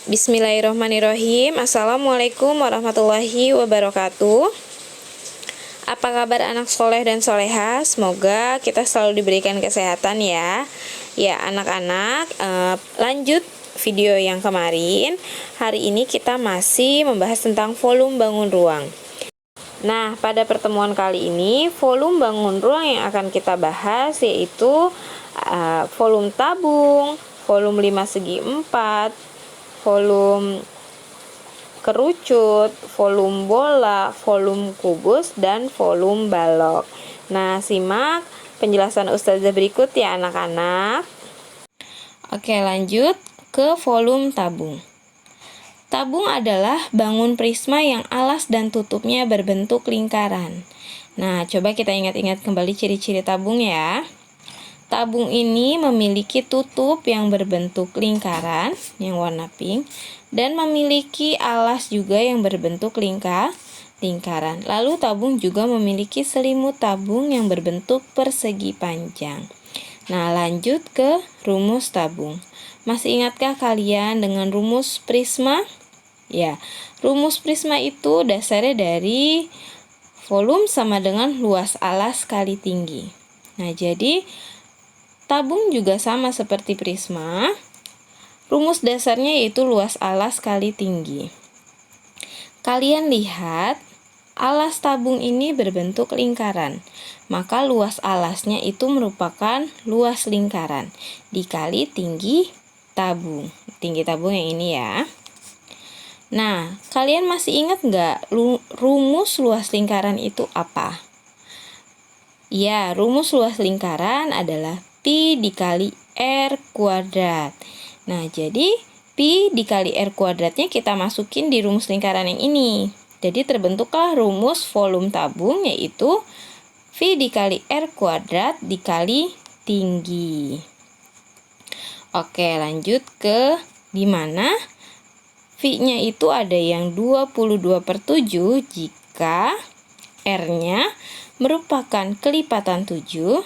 Bismillahirrahmanirrahim. Assalamualaikum warahmatullahi wabarakatuh. Apa kabar anak soleh dan soleha? Semoga kita selalu diberikan kesehatan ya. Ya anak-anak, lanjut video yang kemarin. Hari ini kita masih membahas tentang volume bangun ruang. Nah, pada pertemuan kali ini volume bangun ruang yang akan kita bahas yaitu volume tabung, volume 5/4, volume kerucut, volume bola, volume kubus, dan volume balok. Nah, simak penjelasan Ustazah berikut ya anak-anak. Oke, lanjut ke volume tabung. Tabung adalah bangun prisma yang alas dan tutupnya berbentuk lingkaran. Nah, coba kita ingat-ingat kembali ciri-ciri tabung ya. Tabung ini memiliki tutup yang berbentuk lingkaran yang warna pink dan memiliki alas juga yang berbentuk lingkaran. Lalu tabung juga memiliki selimut tabung yang berbentuk persegi panjang. Nah, lanjut ke rumus tabung. Masih ingatkah kalian dengan rumus prisma? Ya, rumus prisma itu dasarnya dari volume sama dengan luas alas kali tinggi. Nah, jadi tabung juga sama seperti prisma. Rumus dasarnya yaitu luas alas kali tinggi. Kalian lihat, alas tabung ini berbentuk lingkaran. Maka luas alasnya itu merupakan luas lingkaran dikali tinggi tabung. Tinggi tabung yang ini ya. Nah, kalian masih ingat nggak rumus luas lingkaran itu apa? Ya, rumus luas lingkaran adalah Pi dikali R kuadrat. Nah, jadi Pi dikali R kuadratnya kita masukin di rumus lingkaran yang ini. Jadi terbentuklah rumus volume tabung yaitu V dikali R kuadrat dikali tinggi. Oke, lanjut ke dimana V-nya itu ada yang 22/7 jika R-nya merupakan kelipatan 7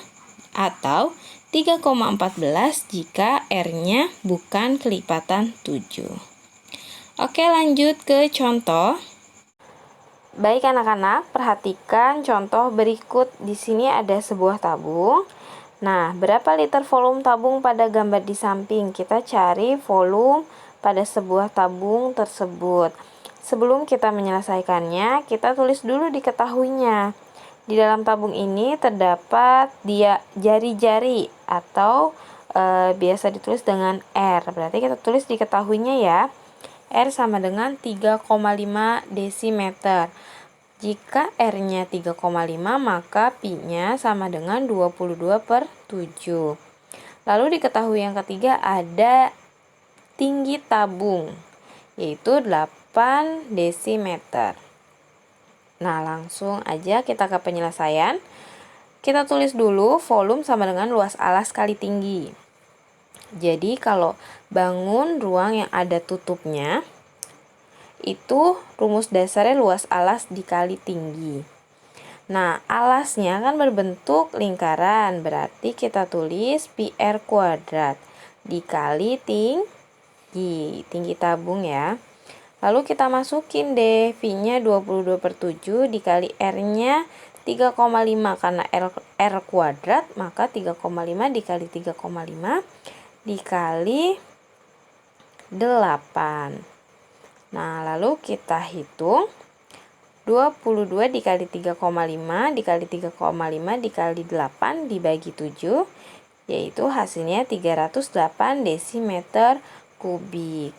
atau 3,14 jika R-nya bukan kelipatan 7. Oke, lanjut ke contoh. Baik anak-anak, perhatikan contoh berikut. Di sini ada sebuah tabung. Nah, berapa liter volume tabung pada gambar di samping? Kita cari volume pada sebuah tabung tersebut. Sebelum kita menyelesaikannya, kita tulis dulu diketahuinya. Di dalam tabung ini terdapat jari-jari atau biasa ditulis dengan R. Berarti kita tulis diketahuinya ya. R sama dengan 3,5 desimeter. Jika R-nya 3,5 maka Pi-nya sama dengan 22/7. Lalu diketahui yang ketiga ada tinggi tabung yaitu 8 desimeter. Nah, langsung aja kita ke penyelesaian. Kita tulis dulu volume sama dengan luas alas kali tinggi. Jadi kalau bangun ruang yang ada tutupnya, itu rumus dasarnya luas alas dikali tinggi. Nah, alasnya kan berbentuk lingkaran, berarti kita tulis Pi R kuadrat dikali tinggi tabung ya. Lalu kita masukin deh V-nya 22/7 dikali R-nya 3,5 karena R kuadrat maka 3,5 dikali 3,5 dikali 8. Nah, lalu kita hitung 22 dikali 3,5 dikali 3,5 dikali 8 dibagi 7 yaitu hasilnya 308 desimeter kubik.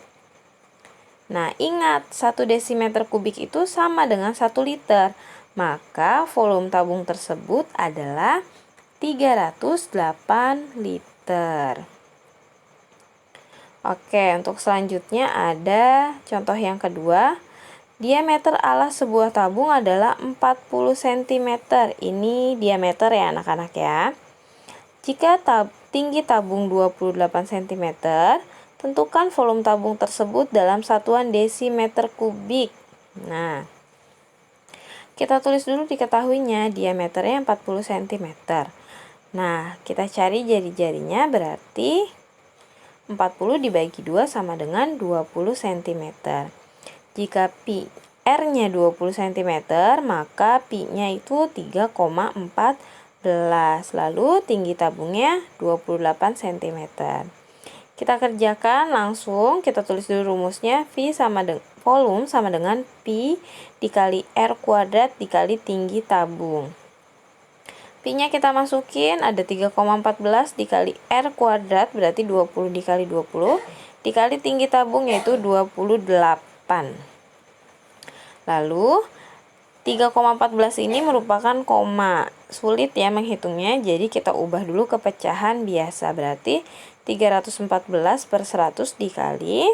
Nah, ingat 1 desimeter kubik itu sama dengan 1 liter. Maka volume tabung tersebut adalah 308 liter. Oke, untuk selanjutnya ada contoh yang kedua. Diameter alas sebuah tabung adalah 40 cm. Ini diameter ya anak-anak ya. Jika tinggi tabung 28 cm, tentukan volume tabung tersebut dalam satuan desimeter kubik. Nah, kita tulis dulu diketahuinya diameternya 40 cm. Nah, kita cari jari-jarinya berarti 40 dibagi 2 sama dengan 20 cm. Jika pi R-nya 20 cm, maka pi-nya itu 3,14. Lalu tinggi tabungnya 28 cm. Kita kerjakan langsung, kita tulis dulu rumusnya. Volume sama dengan pi dikali R kuadrat dikali tinggi tabung. Pi-nya kita masukin, ada 3,14 dikali R kuadrat, berarti 20 dikali 20, dikali tinggi tabung yaitu 28. Lalu 3,14 ini merupakan koma. Sulit ya menghitungnya, jadi kita ubah dulu ke pecahan biasa. Berarti 314/100 dikali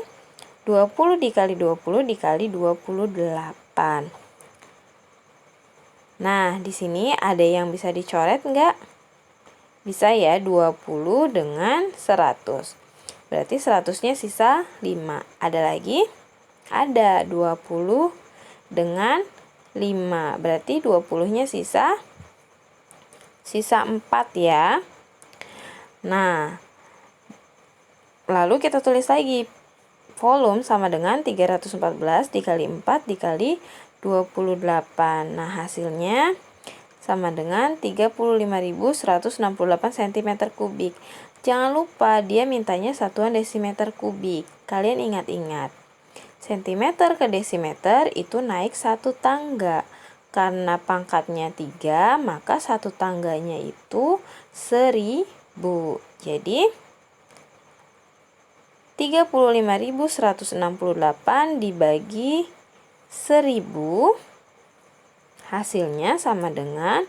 20 dikali 20 dikali 28. Nah, di sini ada yang bisa dicoret enggak? Bisa ya, 20 dengan 100. Berarti 100-nya sisa 5. Ada lagi? Ada 20 dengan 5. Berarti 20-nya sisa 4 ya. Nah, lalu kita tulis lagi. Volume sama dengan 314 dikali 4 dikali 28. Nah, hasilnya sama dengan 35.168 cm3. Jangan lupa dia mintanya satuan desimeter kubik. Kalian ingat-ingat. Sentimeter ke desimeter itu naik satu tangga. Karena pangkatnya 3, maka satu tangganya itu 1000. Jadi 35.168 dibagi 1000, hasilnya sama dengan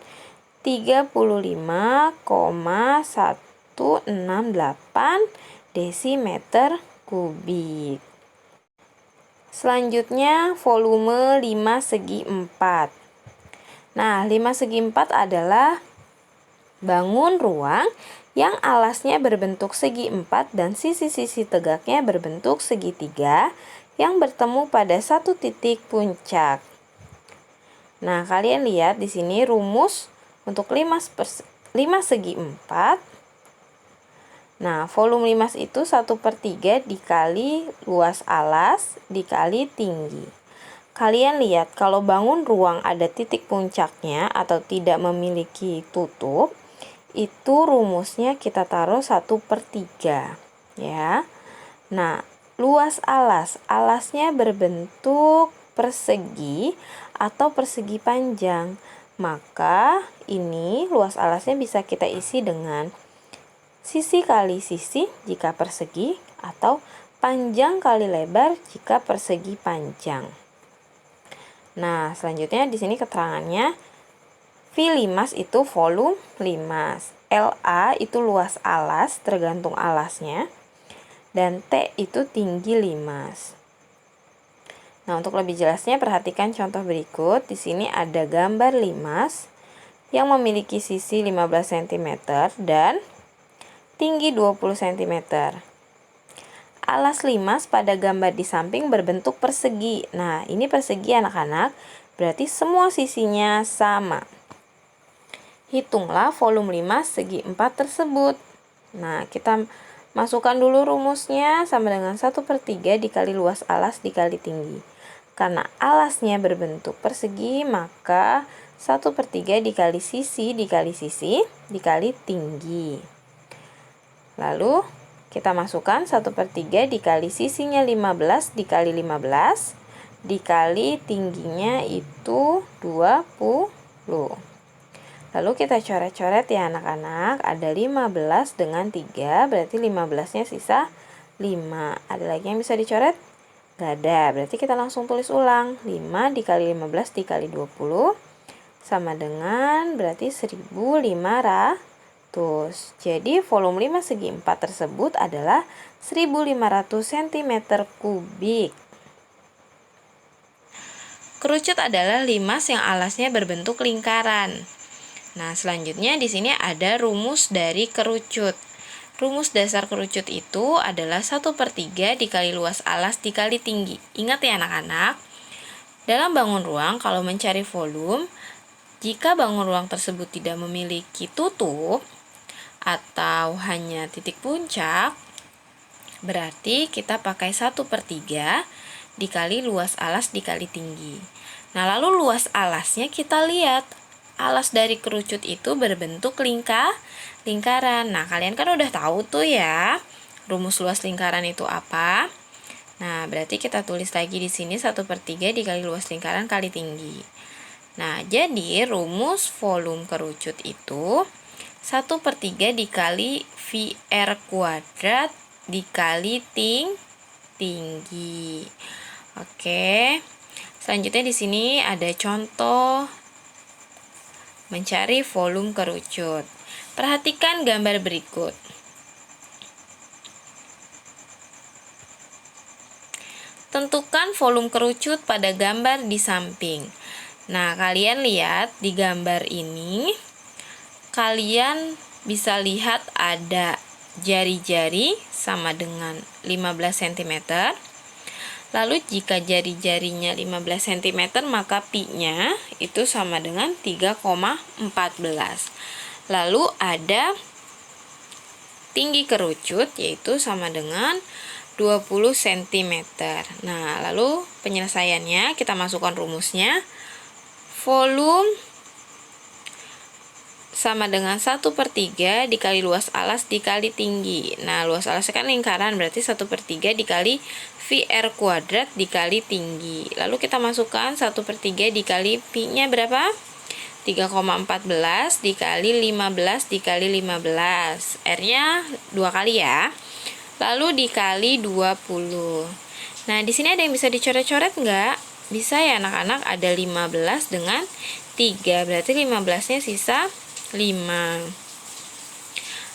35,168 desimeter kubik. Selanjutnya volume 5 segi 4. Nah, 5 segi 4 adalah bangun ruang yang alasnya berbentuk segi 4 dan sisi-sisi tegaknya berbentuk segitiga yang bertemu pada satu titik puncak. Nah, kalian lihat di sini rumus untuk 5 segi 4. Nah, volume 5 itu 1/3 dikali luas alas dikali tinggi. Kalian lihat kalau bangun ruang ada titik puncaknya atau tidak memiliki tutup, itu rumusnya kita taruh 1/3 ya. Nah, luas alasnya berbentuk persegi atau persegi panjang, maka ini luas alasnya bisa kita isi dengan sisi kali sisi jika persegi atau panjang kali lebar jika persegi panjang. Nah, selanjutnya di sini keterangannya. V limas itu volume limas, LA itu luas alas tergantung alasnya, dan T itu tinggi limas. Nah, untuk lebih jelasnya perhatikan contoh berikut. Di sini ada gambar limas yang memiliki sisi 15 cm dan tinggi 20 cm. Alas limas pada gambar di samping berbentuk persegi. Nah, ini persegi anak-anak, berarti semua sisinya sama. Hitunglah volume 5 segi 4 tersebut. Nah, kita masukkan dulu rumusnya sama dengan 1/3 dikali luas alas dikali tinggi. Karena alasnya berbentuk persegi, maka 1/3 dikali sisi dikali tinggi. Lalu kita masukkan 1/3 dikali sisinya 15 dikali 15 dikali tingginya itu 20. Lalu kita coret-coret ya anak-anak. Ada 15 dengan 3, berarti 15-nya sisa 5. Ada lagi yang bisa dicoret? Gak ada, berarti kita langsung tulis ulang. 5 dikali 15 dikali 20 sama dengan berarti 1.500. Jadi volume 5 segi 4 tersebut adalah 1.500 cm3. Kerucut adalah limas yang alasnya berbentuk lingkaran. Nah, selanjutnya di sini ada rumus dari kerucut. Rumus dasar kerucut itu adalah 1/3 dikali luas alas dikali tinggi. Ingat ya anak-anak, dalam bangun ruang kalau mencari volume, jika bangun ruang tersebut tidak memiliki tutup atau hanya titik puncak, Berarti kita pakai 1/3 dikali luas alas dikali tinggi. Nah, lalu luas alasnya kita lihat. Alas dari kerucut itu berbentuk lingkaran. Nah, kalian kan udah tahu tuh ya, rumus luas lingkaran itu apa? Nah, berarti kita tulis lagi di sini 1/3 dikali luas lingkaran kali tinggi. Nah, jadi rumus volume kerucut itu 1/3 dikali VR kuadrat dikali tinggi. Oke. Selanjutnya di sini ada contoh mencari volume kerucut. Perhatikan gambar berikut. Tentukan volume kerucut pada gambar di samping. Nah, kalian lihat di gambar ini, kalian bisa lihat ada jari-jari sama dengan 15 cm. Lalu jika jari-jarinya 15 cm, maka pi-nya itu sama dengan 3,14. Lalu ada tinggi kerucut yaitu sama dengan 20 cm. Nah, lalu penyelesaiannya kita masukkan rumusnya. Volume sama dengan 1/3 dikali luas alas dikali tinggi. Nah, luas alasnya kan lingkaran, berarti 1/3 dikali VR kuadrat dikali tinggi. Lalu kita masukkan 1/3 dikali pi-nya berapa? 3,14 dikali 15 dikali 15. R-nya 2 kali ya. Lalu dikali 20. Nah, di sini ada yang bisa dicoret-coret nggak? Bisa ya anak-anak, ada 15 dengan 3. Berarti 15-nya sisa 5.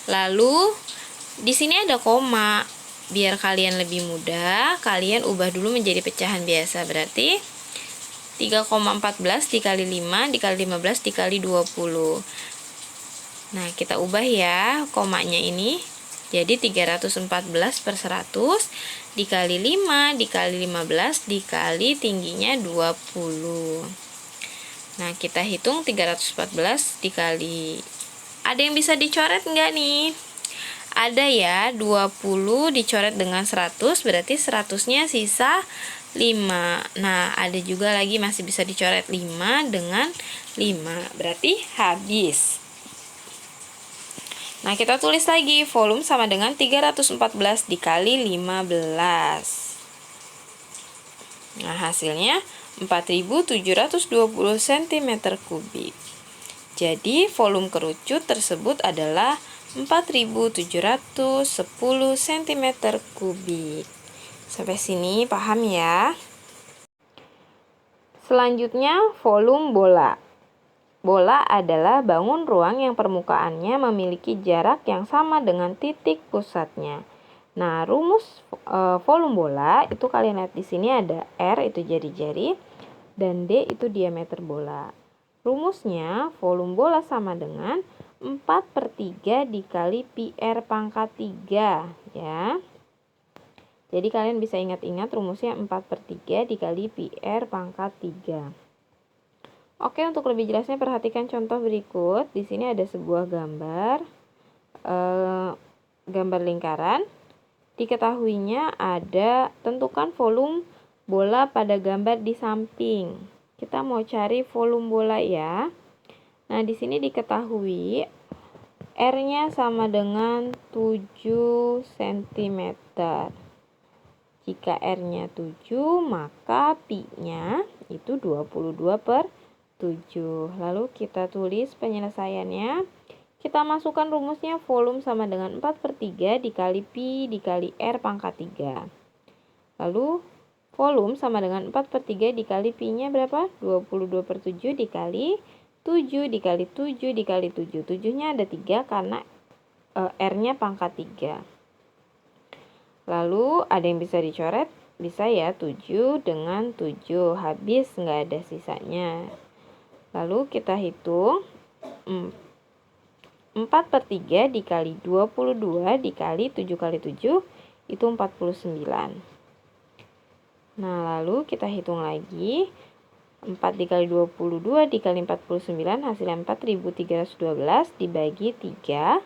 Lalu di sini ada koma. Biar kalian lebih mudah, kalian ubah dulu menjadi pecahan biasa. Berarti 3,14 dikali 5 dikali 15 dikali 20. Nah, kita ubah ya komanya ini. Jadi 314/100 dikali 5 dikali 15 dikali tingginya 20. Nah, kita hitung 314 dikali. Ada yang bisa dicoret enggak nih? Ada ya, 20 dicoret dengan 100, berarti 100-nya sisa 5. Nah, ada juga lagi masih bisa dicoret 5 dengan 5, berarti habis. Nah, kita tulis lagi, volume sama dengan 314 dikali 15. Nah, hasilnya 4.720 cm3. Jadi, volume kerucut tersebut adalah 4.710 cm3. Sampai sini paham ya? Selanjutnya, volume bola. Bola adalah bangun ruang yang permukaannya memiliki jarak yang sama dengan titik pusatnya. Nah, rumus volume bola itu kalian lihat di sini ada R itu jari-jari dan D itu diameter bola. Rumusnya volume bola sama dengan 4/3 dikali pi R pangkat 3 ya. Jadi kalian bisa ingat-ingat rumusnya 4/3 dikali pi R pangkat 3. Oke, untuk lebih jelasnya perhatikan contoh berikut. Di sini ada sebuah gambar lingkaran. Diketahuinya ada tentukan volume bola pada gambar di samping. Kita mau cari volume bola ya. Nah, di sini diketahui R-nya sama dengan 7 cm. Jika R-nya 7, maka pi-nya itu 22/7. Lalu kita tulis penyelesaiannya. Kita masukkan rumusnya volume sama dengan 4/3 dikali pi dikali R pangkat 3. Lalu volume sama dengan 4/3 dikali pi-nya berapa? 22/7 dikali 7 dikali 7 dikali 7. 7-nya ada 3 karena R-nya pangkat 3. Lalu ada yang bisa dicoret? Bisa ya, 7 dengan 7. Habis, nggak ada sisanya. Lalu kita hitung 4/3 dikali 22 dikali 7 kali 7 itu 49. Nah, lalu kita hitung lagi 4 dikali 22 dikali 49 hasilnya 4.312 dibagi 3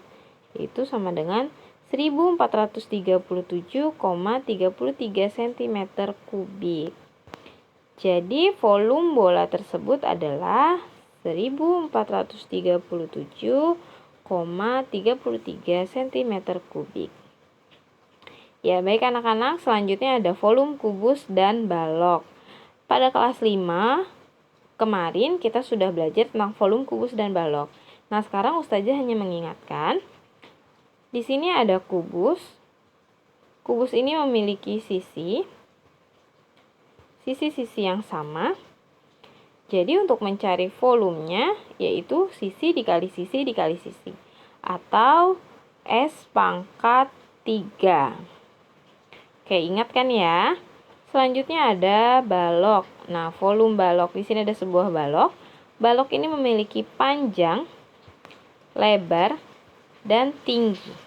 itu sama dengan 1437,33 cm kubik. Jadi volume bola tersebut adalah 1437,33 cm kubik. Ya, baik anak-anak, selanjutnya ada volume kubus dan balok. Pada kelas 5 kemarin kita sudah belajar tentang volume kubus dan balok. Nah, sekarang Ustazah hanya mengingatkan. Di sini ada kubus. Kubus ini memiliki sisi-sisi yang sama. Jadi untuk mencari volumenya yaitu sisi dikali sisi dikali sisi, atau S pangkat 3. Oke, ingat kan ya? Selanjutnya ada balok. Nah, volume balok. Di sini ada sebuah balok. Balok ini memiliki panjang, lebar, dan tinggi.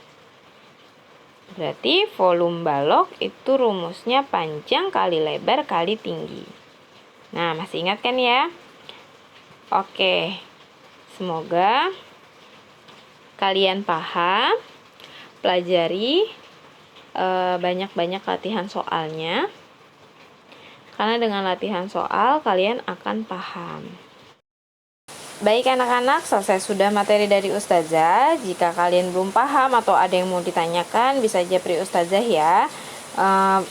Berarti volume balok itu rumusnya panjang kali lebar kali tinggi. Nah, masih ingat kan ya? Oke. Semoga kalian paham. Pelajari banyak-banyak latihan soalnya. Karena dengan latihan soal kalian akan paham. Baik anak-anak, selesai sudah materi dari Ustazah. Jika kalian belum paham atau ada yang mau ditanyakan, bisa japri Ustazah ya.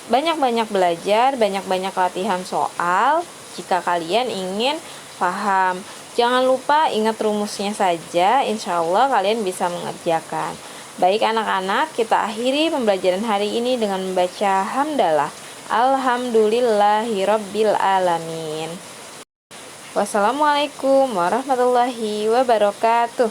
Banyak-banyak belajar, banyak-banyak latihan soal jika kalian ingin paham. Jangan lupa ingat rumusnya saja, insya Allah kalian bisa mengerjakan. Baik anak-anak, kita akhiri pembelajaran hari ini dengan membaca hamdalah. Alhamdulillahirabbil alamin. Wassalamualaikum warahmatullahi wabarakatuh.